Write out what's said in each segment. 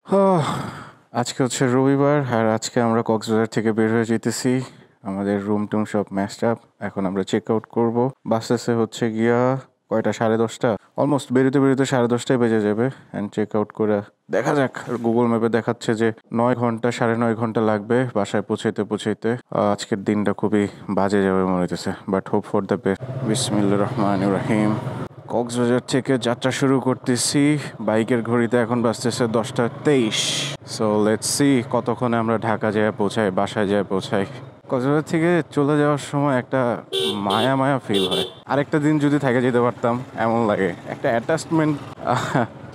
আহ, আজকে হচ্ছে রবিবার আর আজকে আমরা কক্সবাজার থেকে বের হয়ে যেতেছি। আমাদের রুম টুম সব ম্যাচড আপ। এখন আমরা চেক আউট করবো। বাসেসে হচ্ছে গিয়া কয়টা 10:30, অলমোস্ট বেরোতে বেরোতে 10:30 বেজে যাবে। অ্যান্ড চেক আউট করে দেখা যাক। গুগল ম্যাপে দেখাচ্ছে যে 9 ঘন্টা 9.5 ঘন্টা লাগবে বাসায় পৌঁছাইতে পৌঁছাইতে। আজকের দিনটা খুবই বাজে যাবে মনে হইতেছে, but hope for the best. বিসমিল্লাহির রহমানির রহিম। কক্সবাজার থেকে যাত্রা শুরু করতেছি। বাইকের ঘড়িতে এখন বাজতেছে 10:23। সো লেটস সি কতক্ষণে আমরা ঢাকা যেয়ে পৌঁছাই, বাসায় যেয়ে পৌঁছাই। কক্সবাজার থেকে চলে যাওয়ার সময় একটা মায়া মায়া ফিল হয়। আরেকটা দিন যদি থেকে যেতে পারতাম এমন লাগে, একটা অ্যাটাচমেন্ট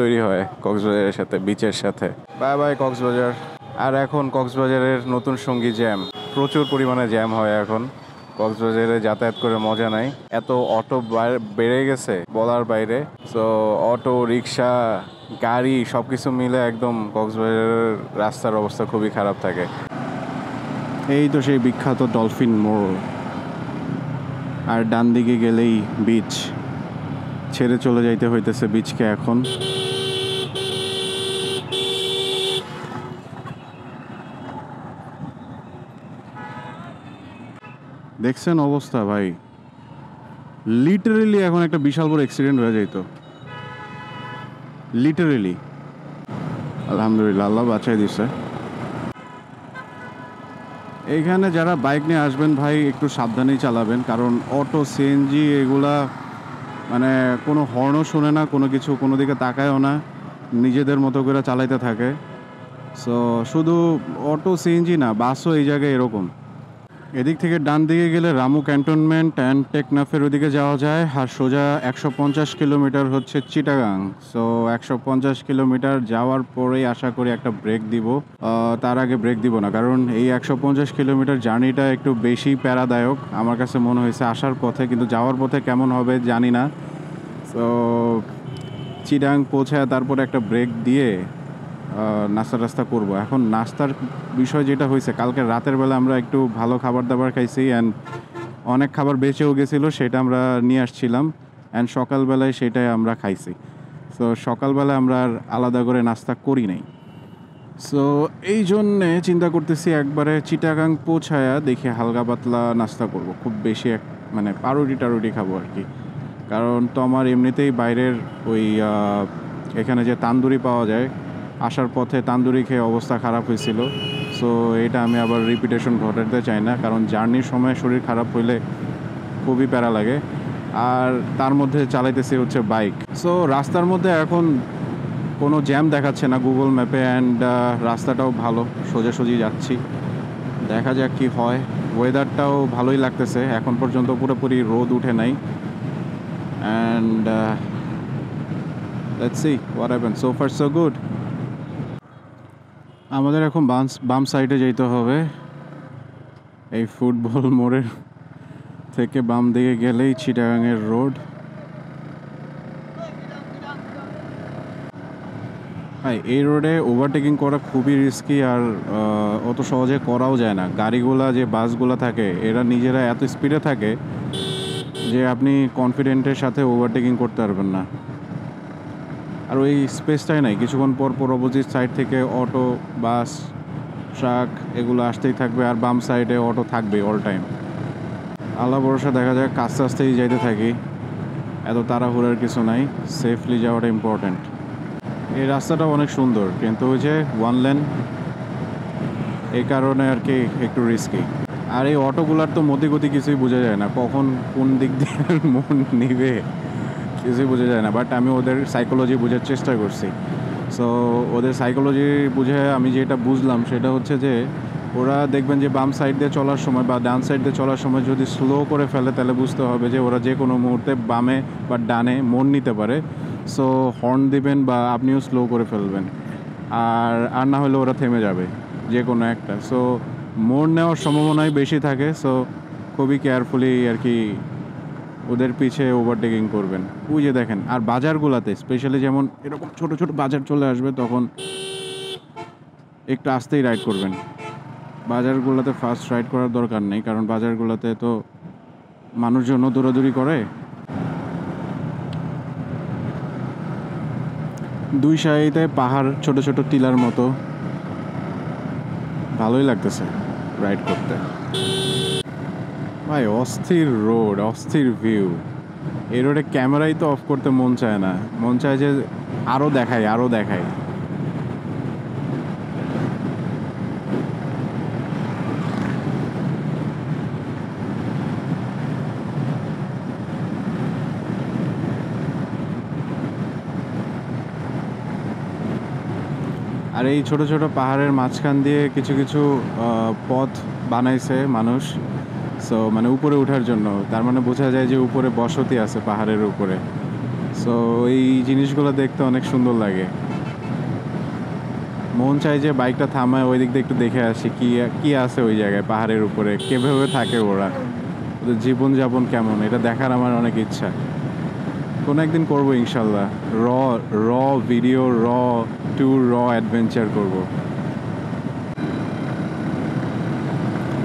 তৈরি হয় কক্সবাজারের সাথে, বিচের সাথে। Bye bye Cox's Bazar. আর এখন কক্সবাজারের নতুন সঙ্গী জ্যাম। প্রচুর পরিমাণে জ্যাম হয় এখন কক্সবাজারে। যাতায়াত করে মজা নাই, এত অটো বেড়ে গেছে বলার বাইরে। সো অটো, রিক্সা, গাড়ি সব কিছু মিলে একদম কক্সবাজারের রাস্তার অবস্থা খুবই খারাপ থাকে। এই তো সেই বিখ্যাত ডলফিন মোড়, আর ডান দিকে গেলেই বিচ। ছেড়ে চলে যাইতে হইতেছে বিচকে এখন। দেখছেন অবস্থা ভাই, লিটারেলি এখন একটা বিশাল বড় অ্যাক্সিডেন্ট হয়ে যেত, লিটারেলি। আলহামদুলিল্লাহ, আল্লাহ বাঁচাই দিছে। এইখানে যারা বাইক নিয়ে আসবেন ভাই, একটু সাবধানেই চালাবেন, কারণ অটো, সিএনজি এগুলা মানে কোনো হর্নও শোনে না, কোনো কিছু কোনো দিকে তাকায়ও না, নিজেদের মতো করে চালাইতে থাকে। সো শুধু অটো সিএনজি না, বাসও এই জায়গায় এরকম। এদিক থেকে ডান দিকে গেলে রামু ক্যান্টনমেন্ট অ্যান্ড টেকনাফের ওদিকে যাওয়া যায়, আর সোজা 150 কিলোমিটার হচ্ছে চিটাগাং। সো 150 কিলোমিটার যাওয়ার পরেই আশা করি একটা ব্রেক দিব। তার আগে ব্রেক দিব না, কারণ এই 150 কিলোমিটার জার্নিটা একটু বেশি প্যারাদায়ক আমার কাছে মনে হয়েছে আসার পথে, কিন্তু যাওয়ার পথে কেমন হবে জানি না। সো চিটাগাং পৌঁছায় তারপরে একটা ব্রেক দিয়ে নাস্তা টাস্তা করবো। এখন নাস্তার বিষয় যেটা হয়েছে, কালকে রাতের বেলা আমরা একটু ভালো খাবার দাবার খাইছি, অ্যান্ড অনেক খাবার বেঁচেও গেছিলো, সেটা আমরা নিয়ে আসছিলাম, অ্যান্ড সকালবেলায় সেটাই আমরা খাইছি। সো সকালবেলা আমরা আর আলাদা করে নাস্তা করি নাই। সো এই জন্যে চিন্তা করতেছি একবারে চিটাগাং পৌঁছায়া দেখি হালকা পাতলা নাস্তা করব, খুব বেশি মানে পাউরুটি টারুটি খাবো আর কি। কারণ তো আমার এমনিতেই বাইরের ওই এখানে যে তান্দুরি পাওয়া যায়, আসার পথে তান্দুরি খেয়ে অবস্থা খারাপ হয়েছিল। সো এটা আমি আবার রিপিটেশন ঘটাতে চাই না, কারণ জার্নির সময় শরীর খারাপ হইলে খুবই প্যারা লাগে। আর তার মধ্যে চালাইতেছি হচ্ছে বাইক। সো রাস্তার মধ্যে এখন কোনো জ্যাম দেখাচ্ছে না গুগল ম্যাপে, অ্যান্ড রাস্তাটাও ভালো, সোজাসুজি যাচ্ছি। দেখা যাক কি হয়। ওয়েদারটাও ভালোই লাগতেছে, এখন পর্যন্ত পুরোপুরি রোদ উঠে নাই। And let's see what happens. So far so good. আমাদের এখন বাম সাইডে যেতে হবে। এই ফুটবল মোড়ের থেকে বাম দিকে গেলেই চিটাগাংয়ের রোড। হ্যাঁ, এই রোডে ওভারটেকিং করা খুবই রিস্কি, আর অত সহজে করাও যায় না। গাড়িগুলা যে বাসগুলা থাকে, এরা নিজেরা এত স্পিডে থাকে যে আপনি কনফিডেন্টের সাথে ওভারটেকিং করতে পারবেন না। আর ওই স্পেসটাই নাই, কিছুক্ষণ পর পর অপোজিট সাইড থেকে অটো, বাস, ট্রাক এগুলো আসতেই থাকবে, আর বাম সাইডে অটো থাকবে অল টাইম। আল্লাহ ভরসা, দেখা যায় আস্তে আস্তেই যাইতে থাকি, এত তাড়াহুড়ার কিছু নাই, সেফলি যাওয়াটা ইম্পর্ট্যান্ট। এই রাস্তাটা অনেক সুন্দর, কিন্তু ওই যে ওয়ান লেন, এই কারণে আর কি একটু রিস্কি। আর এই অটোগুলার তো মতিগতি কিছুই বোঝা যায় না, কখন কোন দিক দিয়ে মন নিবে কিছুই বোঝা যায় না। বাট আমি ওদের সাইকোলজি বোঝার চেষ্টা করছি। সো ওদের সাইকোলজি বুঝে আমি যেটা বুঝলাম সেটা হচ্ছে যে, ওরা দেখবেন যে বাম সাইড দিয়ে চলার সময় বা ডান সাইড দিয়ে চলার সময় যদি স্লো করে ফেলে, তাহলে বুঝতে হবে যে ওরা যে কোনো মুহূর্তে বামে বা ডানে মোড় নিতে পারে। সো হর্ন দিবেন বা আপনিও স্লো করে ফেলবেন, আর না হলে ওরা থেমে যাবে যে কোনো একটা। সো মোড় নেওয়ার সম্ভাবনাই বেশি থাকে। সো খুবই কেয়ারফুলি আর কি ওদের পিছে ওভারটেকিং করবেন। ওই যে দেখেন, আর বাজারগুলোতে স্পেশালি যেমন এরকম ছোট ছোট বাজার চলে আসবে, তখন একটু আস্তেই রাইড করবেন। বাজারগুলোতে ফাস্ট রাইড করার দরকার নেই, কারণ বাজারগুলোতে তো মানুষজন দৌড়াদৌড়ি করে। দুই সাইডে পাহাড়, ছোট ছোট টিলার মতো, ভালোই লাগতেছে রাইড করতে ভাই। অস্থির রোড, অস্থির ভিউ। এই রোডে ক্যামেরাই তো অফ করতে মন চায় না, মন চায় যে আরও দেখাই আরও দেখাই। আর এই ছোট ছোট পাহাড়ের মাঝখান দিয়ে কিছু কিছু পথ বানাইছে মানুষ, সো মানে উপরে ওঠার জন্য। তার মানে বোঝা যায় যে উপরে বসতি আছে পাহাড়ের উপরে। সো এই জিনিসগুলো দেখতে অনেক সুন্দর লাগে। মন চাই যে বাইকটা থামায় ওই দিক দিয়ে একটু দেখে আসি কি কি আছে ওই জায়গায় পাহাড়ের উপরে, কীভাবে থাকে ওরা, ওদের জীবনযাপন কেমন, এটা দেখার আমার অনেক ইচ্ছা। কোনো একদিন করবো ইনশাল্লাহ। র র ভিডিও, র ট্যুর, র অ্যাডভেঞ্চার করব।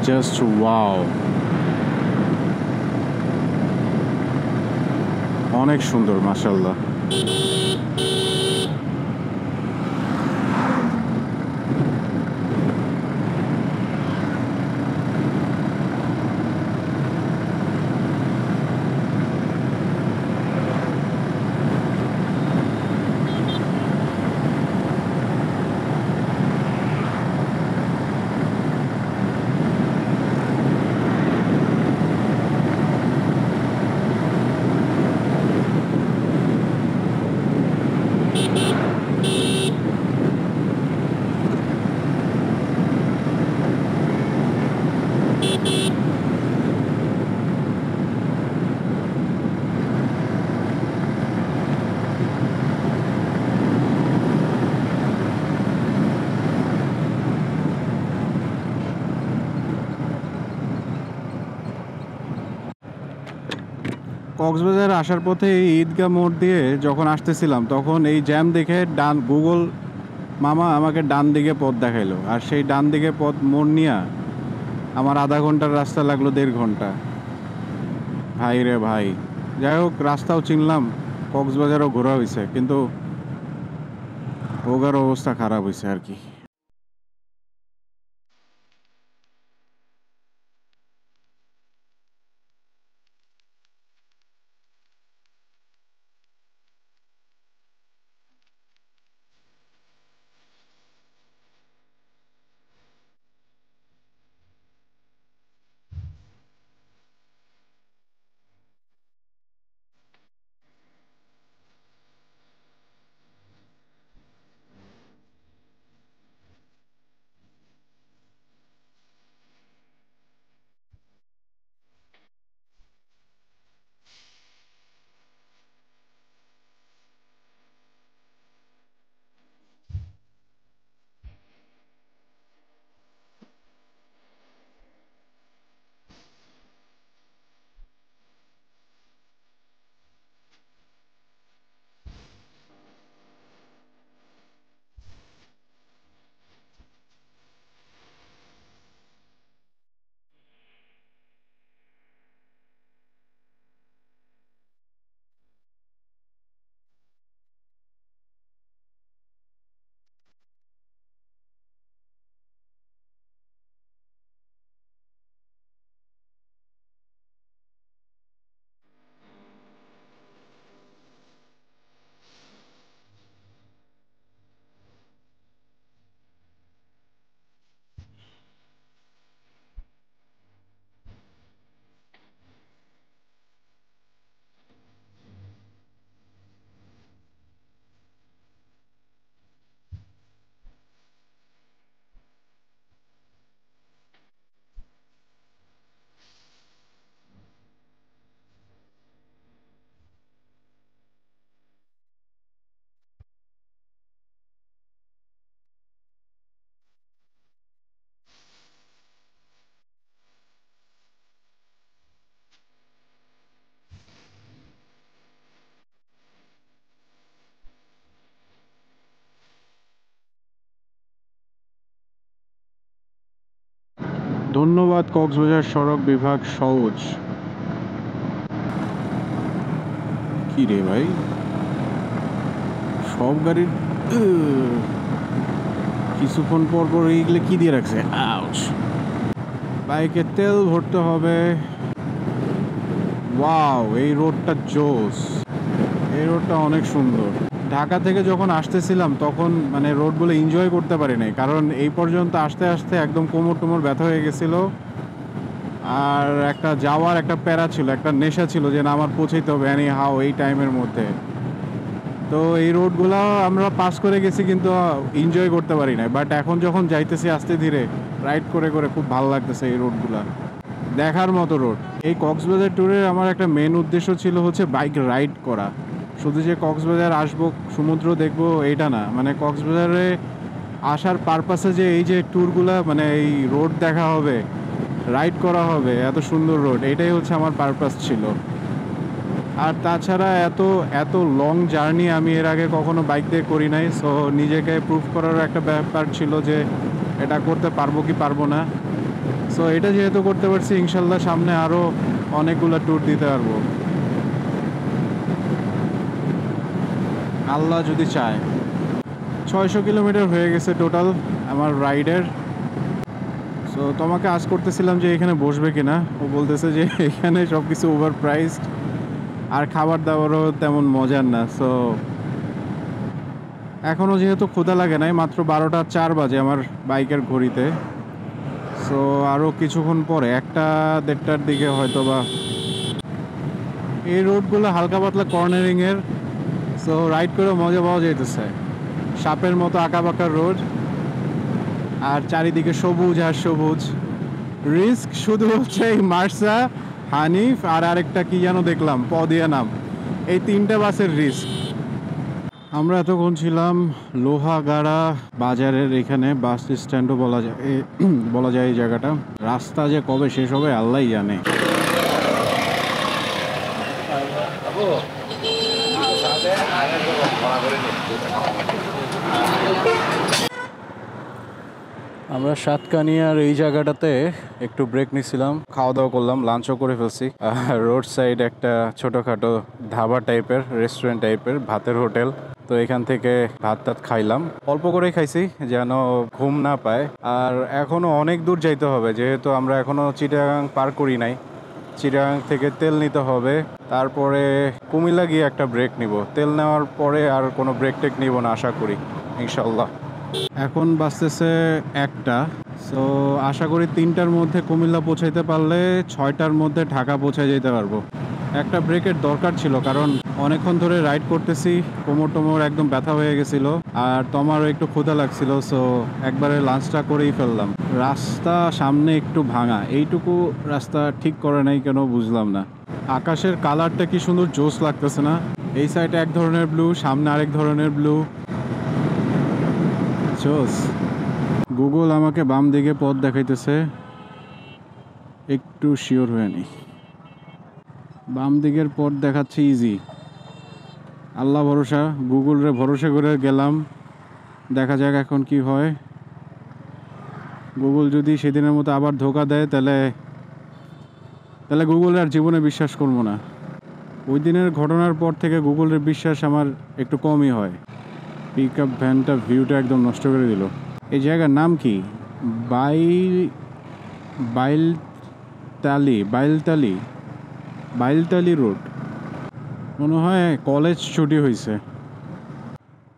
জাস্ট ওয়াও, অনেক সুন্দর মাশাআল্লাহ। কক্সবাজার আসার পথে এই ঈদগাহ মোড় দিয়ে যখন আসতেছিলাম, তখন এই জ্যাম দেখে ডান গুগল মামা আমাকে ডান দিকে পথ দেখাইলো, আর সেই ডান দিকে পথ মোড় নিয়ে আমার আধা ঘন্টার রাস্তা লাগলো 1.5 ঘন্টা। ভাই রে ভাই, যাই হোক রাস্তাও চিনলাম, কক্সবাজারও ঘোরা হয়েছে, কিন্তু ওগার অবস্থা খারাপ হয়েছে আর কি। ধন্যবাদ কক্সবাজার সড়ক বিভাগ সওজ। কি রে ভাই, সব গাড়ির কিছুক্ষণ পর পর এইগুলো কি দিয়ে রাখছে। আউচ! বাইকে তেল ভরতে হবে। ওয়াও, এই রোডটা জোস, এই রোডটা অনেক সুন্দর। ঢাকা থেকে যখন আসতেছিলাম তখন মানে রোডগুলো এনজয় করতে পারি নাই, কারণ এই পর্যন্ত আসতে আসতে একদম কোমর টোমর ব্যথা হয়ে গেছিলো। আর একটা যাওয়ার একটা প্যারা ছিল, একটা নেশা ছিল যে না আমার পৌঁছাইতে হবে এনি হাও এই টাইমের মধ্যে। তো এই রোডগুলো আমরা পাস করে গেছি কিন্তু এনজয় করতে পারি না। বাট এখন যখন যাইতেছি আস্তে ধীরে রাইড করে করে খুব ভালো লাগতেছে এই রোডগুলা, দেখার মতো রোড। এই কক্সবাজার ট্যুরের আমার একটা মেন উদ্দেশ্য ছিল হচ্ছে বাইক রাইড করা। শুধু যে কক্সবাজার আসবো সমুদ্র দেখবো এইটা না, মানে কক্সবাজারে আসার পারপাসে যে এই যে ট্যুরগুলা, মানে এই রোড দেখা হবে, রাইড করা হবে, এত সুন্দর রোড, এটাই হচ্ছে আমার পারপাস ছিল। আর তাছাড়া এত এত লং জার্নি আমি এর আগে কখনো বাইক দিয়ে করি নাই। সো নিজেকে প্রুভ করার একটা ব্যাপার ছিল যে এটা করতে পারবো কি পারবো না। সো এটা যেহেতু করতে পারছি, ইনশাল্লাহ সামনে আরও অনেকগুলো ট্যুর দিতে পারবো, আল্লাহ যদি চায়। 600 কিলোমিটার হয়ে গেছে টোটাল আমার রাইডের। সো তোমাকে আজ করতেছিলাম যে এখানে বসবে কিনা, ও বলতেছে যে এখানে সব কিছু ওভার প্রাইসড আর খাবার দাবারও তেমন মজার না। সো এখনও যেহেতু ক্ষুধা লাগে নাই, মাত্র 12টা 4 বাজে আমার বাইকের ঘড়িতে। সো আরও কিছুক্ষণ পরে 1টা 1:30টার দিকে হয়তো বা। এই রোডগুলো হালকা পাতলা কর্নারিংয়ের, সো রাইড করে মজা পাওয়া যাইতেছে। সাপের মতো আঁকাবাঁকা রোড আর চারিদিকে সবুজ আর সবুজ। রিস্ক শুধু হচ্ছে এই মার্সা, হানিফ আর আরেকটা কি যেন দেখলাম পদিয়া নাম, এই 3টে বাসের রিস্ক। আমরা এতক্ষণ ছিলাম লোহাগাড়া বাজারের এখানে, বাস স্ট্যান্ডও বলা যায় এই জায়গাটা। রাস্তা যে কবে শেষ হবে আল্লাহই জানে। আমরা সাতকানিয়ার এই জায়গাটাতে একটু ব্রেক নিছিলাম, খাওয়া দাওয়া করলাম, লাঞ্চও করে ফেলছি। রোড সাইড একটা ছোটোখাটো ধাবা টাইপের, রেস্টুরেন্ট টাইপের, ভাতের হোটেল। তো এখান থেকে ভাত টাত খাইলাম, অল্প করেই খাইছি যেন ঘুম না পায়। আর এখনও অনেক দূর যাইতে হবে, যেহেতু আমরা এখনও চিটাগাং পার করি নাই। চিটাগাং থেকে তেল নিতে হবে, তারপরে কুমিল্লা গিয়ে একটা ব্রেক নিব। তেল নেওয়ার পরে আর কোনো ব্রেক টেক নিব না আশা করি, ইনশাল্লাহ। এখন বাজতেছে 1টা। সো আশা করি 3টার মধ্যে কুমিল্লা পৌঁছাইতে পারলে 6টার মধ্যে ঢাকা পৌঁছায় যেতে পারবো। একটা ব্রেকের দরকার ছিল, কারণ অনেকক্ষণ ধরে রাইড করতেছি, কোমর টোমর একদম ব্যথা হয়ে গেছিলো আর তোমারও একটু ক্ষুধা লাগছিল। সো একবারে লাঞ্চটা করেই ফেললাম। রাস্তা সামনে একটু ভাঙা, এইটুকু রাস্তা ঠিক করে নাই কেন বুঝলাম না। আকাশের কালারটা কি সুন্দর জোস লাগতেছে না? এই সাইডে এক ধরনের ব্লু, সামনে আরেক ধরনের ব্লু, জোস। গুগল আমাকে বাম দিকে পথ দেখাইতেছে, একটু শিওর হয়ে নি। বাম দিকের পথ দেখাচ্ছে ইজি, আল্লাহ ভরসা, গুগলরে ভরসা করে গেলাম, দেখা যাক এখন কি হয়। গুগল যদি সেদিনের মতো আবার ধোকা দেয় তাহলে গুগলের আর জীবনে বিশ্বাস করবো না। ওই দিনের ঘটনার পর থেকে গুগলের বিশ্বাস আমার একটু কমই হয়। পিক আপ ভ্যানটা ভিউটা একদম নষ্ট করে দিল। এই জায়গার নাম কি? বাইলতালি রোড। মনে হয় কলেজ ছুটি হয়েছে।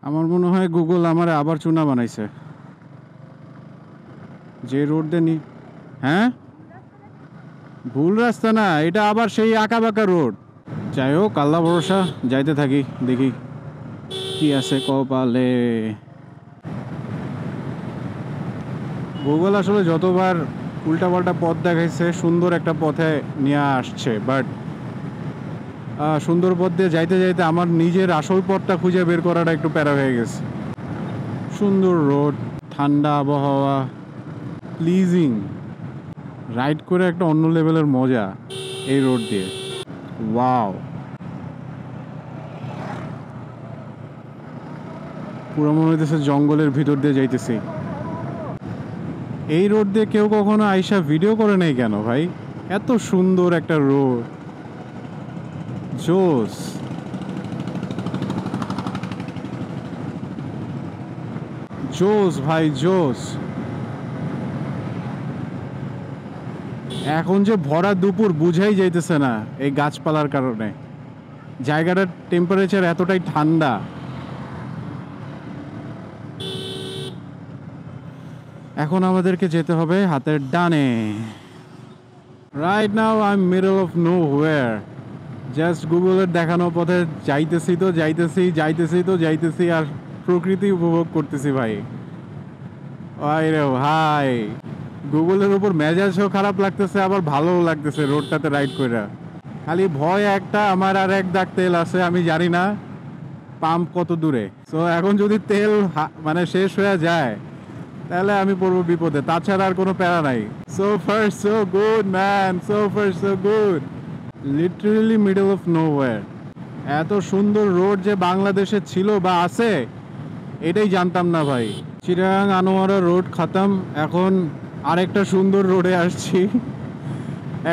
আমার মনে হয় গুগল আমার আবার চুনা বানাইছে। যে রোড দিয়ে হ্যাঁ, ভুল রাস্তা না, এটা আবার সেই আঁকা বাঁকা রোড। যাই হোক, আল্লাহ ভরসা, যাইতে থাকি, দেখি কি আছে কপালে। গুগল আসলে যতবার উল্টাপাল্টা পথ দেখাইছে, সুন্দর একটা পথে নিয়ে আসছে, বাট সুন্দর পথ দিয়ে যাইতে যাইতে আমার নিজের আসল পথটা খুঁজে বের করাটা একটু প্যারা হয়ে গেছে। সুন্দর রোড, ঠান্ডা আবহাওয়া, প্লিজিং, রাইড করে একটা অন্য লেভেলের মজা এই রোড দিয়ে। ওয়াও, পুরো মনে হইতেছে জঙ্গলের ভিতর দিয়ে যাইতেছি। এই রোড দিয়ে কেউ কখনো আইসা ভিডিও করে নাই কেন ভাই? এত সুন্দর একটা রোড, জোস। জোস ভাই জোস। এখন যে ভরা দুপুর বুঝাই যাইতেছে না এই গাছপালার কারণে। জায়গাটার টেম্পারেচার এতটাই ঠান্ডা। এখন আমাদেরকে যেতে হবে হাতের ডানে। Right now I am middle of know where, just গুগলের দেখানো পথে যাইতেছি আর প্রকৃতি উপভোগ করতেছি ভাই। রে ভাই, গুগলের উপর মেজাজও খারাপ লাগতেছে, আবার ভালোও লাগতেছে রোডটাতে রাইড করে। খালি ভয় একটা, আমার আর এক দাগ তেল আছে, আমি জানি না পাম্প কত দূরে। সো এখন যদি তেল মানে শেষ হয়ে যায় তাহলে আমি পড়বো বিপদে, তাছাড়া আর কোনো প্যারা নাই। So far so good man, so far so good. Literally middle of nowhere. এত সুন্দর রোড যে বাংলাদেশে ছিল বা আছে এটাই জানতাম না ভাই। চিরাং আনোয়ারা রোড খাতাম, এখন আরেকটা সুন্দর রোডে আসছি।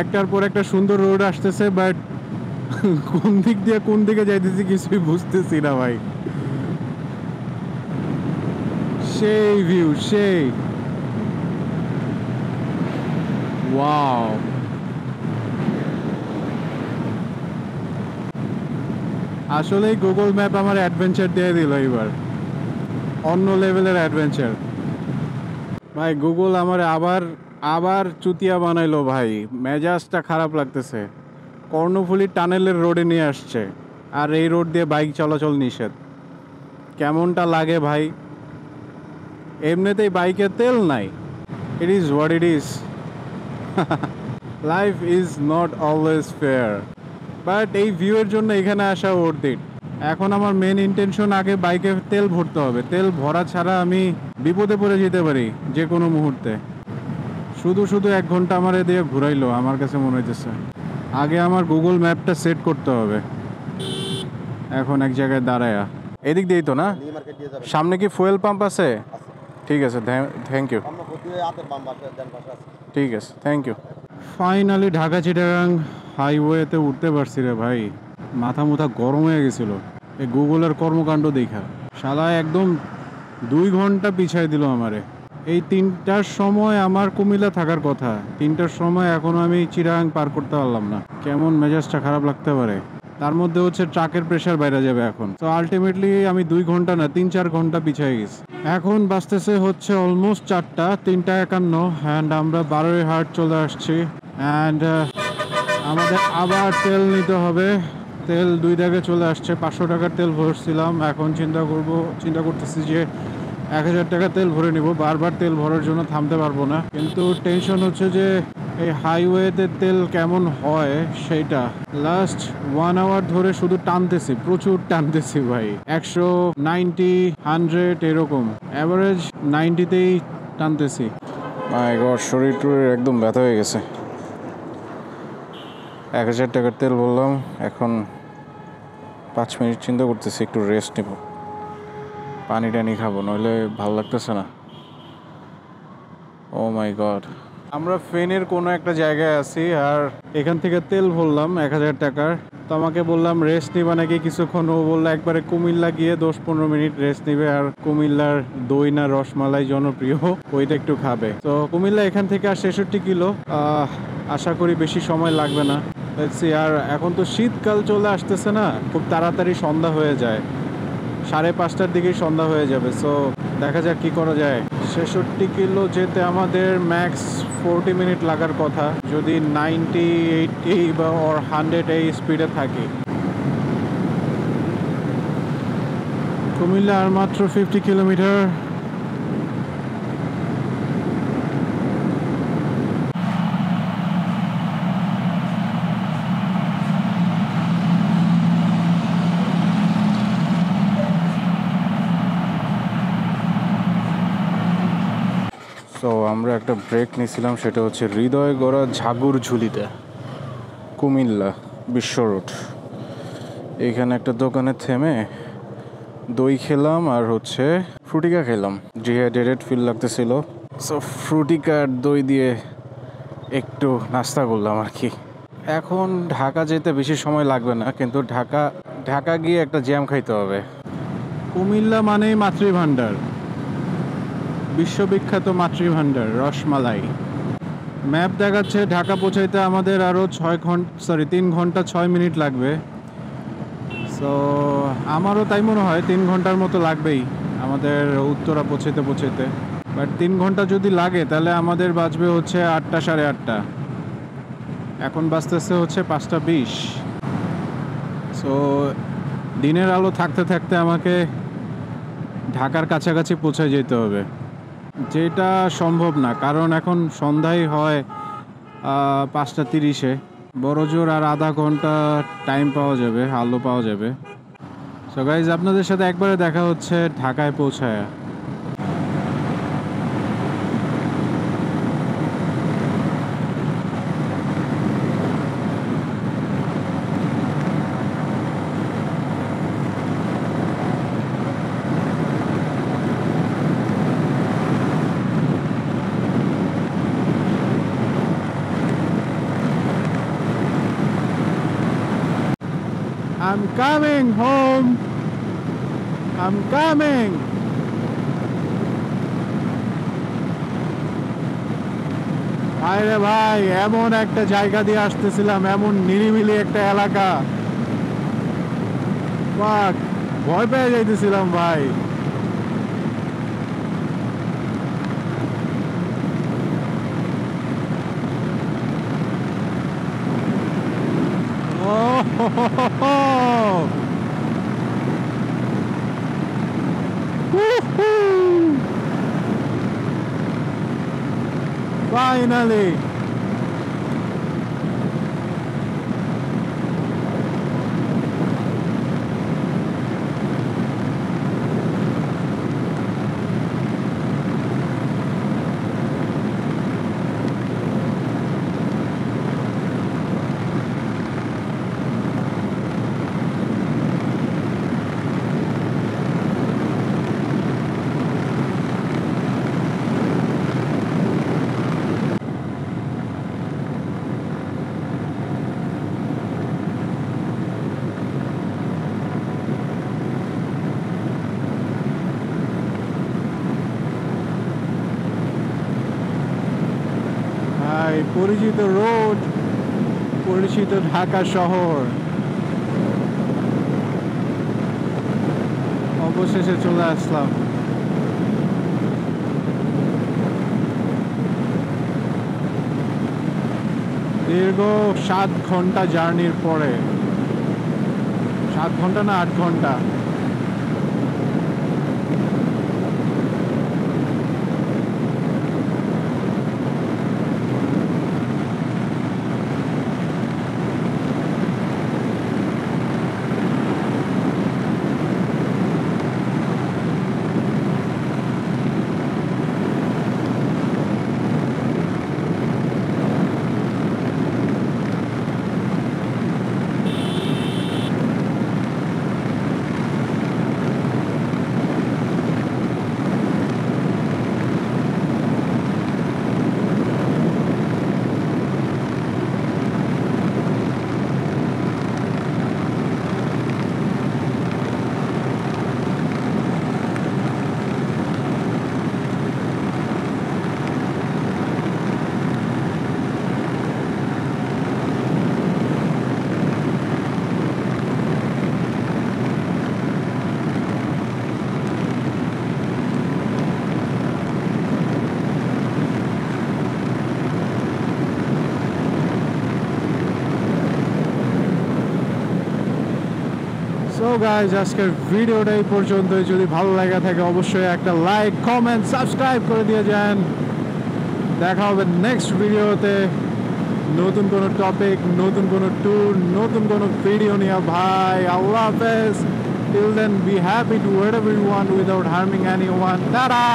একটার পর একটা সুন্দর রোড আসতেছে, বাট কোন দিক দিয়ে কোন দিকে যাইতেছি কিছুই বুঝতেছি না ভাই। সেই ভিউ, সেই ওয়াও। আসলেই গুগল ম্যাপ আমার অ্যাডভেঞ্চার দিয়ে দিল এবার, অন্য লেভেলের অ্যাডভেঞ্চার ভাই। গুগল আমার আবার চুতিয়া বানাইলো ভাই, মেজাজটা খারাপ লাগতেছে। কর্ণফুলী টানেলের রোডে নিয়ে আসছে, আর এই রোড দিয়ে বাইক চলাচল নিষেধ। কেমনটা লাগে ভাই? এমনিতেই বাইকে তেল নাই। It is what it is. Life is not always fair, but এই ভিউয়ের জন্য এখানে আসা ওর্থ ইট। এখন আমার মেন ইন্টেনশন, আগে বাইকে তেল ভরতে হবে। তেল ভরা ছাড়া আমি বিপদে পড়ে যেতে পারি যে কোনো মুহূর্তে। শুধু 1 ঘন্টা আমার দিয়ে ঘুরাইলো, আমার কাছে মনে হইতেছে। আগে আমার গুগল ম্যাপটা সেট করতে হবে। এখন এক জায়গায় দাঁড়ায়া, এদিক দিয়েই তো না? সামনে কি ফুয়েল পাম্প আছে? ঠিক আছে, থ্যাংক ইউ। ঠিক আছে, thank you. Finally Dhaka Chittagong হাইওয়েতে উঠতে পারছি রে ভাই। মাথা মুথা গরম হয়ে গেছিল এই গুগলের কর্মকাণ্ড দেখা। শালা একদম 2 ঘন্টা পিছাই দিল আমারে। এই 3টার সময় আমার কুমিল্লা থাকার কথা, 3টার সময় এখনো আমি চিটাগাং পার করতে পারলাম না। কেমন মেজাজটা খারাপ লাগতে পারে। তার মধ্যে হচ্ছে ট্রাকের প্রেশার বাইরে যাবে এখন। তো আলটিমেটলি আমি 2 ঘন্টা না 3-4 ঘন্টা পিছিয়ে গেছি। এখন বাজতেছে হচ্ছে অলমোস্ট 4টা, 3:51, অ্যান্ড আমরা বারোইহাট চলে আসছি। অ্যান্ড আমাদের আবার তেল নিতে হবে। তেল 2 জায়গায় চলে আসছে। 500 টাকার তেল ভরছিলাম, এখন চিন্তা করতেছি যে 1000 টাকা তেল ভরে নিব। বারবার তেল ভরার জন্য থামতে পারবো না, কিন্তু টেনশন হচ্ছে যে এই হাইওয়েতে তেল কেমন হয় সেইটা। লাস্ট 1 আওয়ার ধরে শুধু টানতেছি, প্রচুর টানতেছি ভাই। 190, 100 এরকম, অ্যাভারেজ 90তেই টানতেছি। মাই গড, শরীর টরীর একদম ব্যথা হয়ে গেছে। 1000 টাকার তেল বললাম, এখন 5 মিনিট চিন্তা করতেছি একটু রেস্ট নেব, পানি টানি খাবো, নইলে ভালো লাগতেছে না। ও মাই গড। আমরা ফেনের কোনো একটা জায়গায় আছি, আর এখান থেকে তেল ভরলাম 1000 টাকার। তো আমাকে বললাম রেস্ট নিবা নাকি কিছুক্ষণ। ও বললো একবারে কুমিল্লা গিয়ে 10-15 মিনিট রেস্ট নিবে, আর কুমিল্লার দই না রসমালাই জনপ্রিয়, ওইটা একটু খাবে। তো কুমিল্লা এখান থেকে আর 66 কিলো, আশা করি বেশি সময় লাগবে না। আর এখন তো শীতকাল চলে আসতেছে না, খুব তাড়াতাড়ি সন্ধ্যা হয়ে যায়, 5:30টার দিকেই সন্ধ্যা হয়ে যাবে। সো দেখা যাক কি করা যায়। 66 কিলো যেতে আমাদের ম্যাক্স 40 মিনিট লাগার কথা, যদি 90, 80 বা 100 এই স্পিডে থাকি। কুমিল্লা আর মাত্র 50 কিলোমিটার। তো আমরা একটা ব্রেক নিয়েছিলাম, সেটা হচ্ছে হৃদয়গড়া ঝাগুরঝুলিতে, কুমিল্লা বিশ্ব রোড। এইখানে একটা দোকানে থেমে দই খেলাম আর হচ্ছে ফ্রুটিকা খেলাম। ডিহাইড্রেটেড ফিল লাগতেছিল, সো ফ্রুটিকা আর দই দিয়ে একটু নাস্তা করলাম আর কি। এখন ঢাকা যেতে বেশি সময় লাগবে না, কিন্তু ঢাকা গিয়ে একটা জ্যাম খাইতে হবে। কুমিল্লা মানেই মাতৃভাণ্ডার, বিশ্ববিখ্যাত মাতৃভাণ্ডার রসমালাই। ম্যাপ দেখাচ্ছে ঢাকা পৌঁছাইতে আমাদের আরও 3 ঘন্টা 6 মিনিট লাগবে। সো আমারও তাই মনে হয় 3 ঘন্টার মতো লাগবেই আমাদের উত্তরা পৌঁছাইতে। বাট 3 ঘন্টা যদি লাগে তাহলে আমাদের বাজবে হচ্ছে 8টা, সাড়ে 8টা। এখন বাজতেছে হচ্ছে 5টা 20। সো দিনের আলো থাকতে থাকতে আমাকে ঢাকার কাছাকাছি পৌঁছে যেতে হবে, যেটা সম্ভব না কারণ এখন সন্ধ্যায় হয় 5টা 30-এ। বড় জোর আর আধা ঘন্টা টাইম পাওয়া যাবে, আলো পাওয়া যাবে। সো গাইজ, আপনাদের সাথে একবারে দেখা হচ্ছে ঢাকায় পৌঁছায়। I'm coming home. I'm coming. আরে ভাই, এমন একটা জায়গা দিয়ে আসতেছিলাম, এমন নিরিবিলি একটা এলাকা, বাট ভয় পেয়ে যাইতেছিলাম ভাই। Finally. পরিচিত রোড, পরিচিত ঢাকা শহর, অবশেষে চলে আসলাম। দীর্ঘ 7 ঘন্টা জার্নির পরে, 7 ঘন্টা না 8 ঘন্টা। সো গাইজ, আজকের ভিডিওটা এই পর্যন্তই। যদি ভালো লাগা থাকে অবশ্যই একটা লাইক, কমেন্ট, সাবস্ক্রাইব করে দিয়ে যান। দেখা হবে নেক্সট ভিডিওতে, নতুন কোনো টপিক, নতুন কোনো ট্যুর, নতুন কোনো ভিডিও নিয়ে। ভাই, আল্লাহ হাফেজ। Till then, be happy, do whatever you want without harming anyone. Ta-da!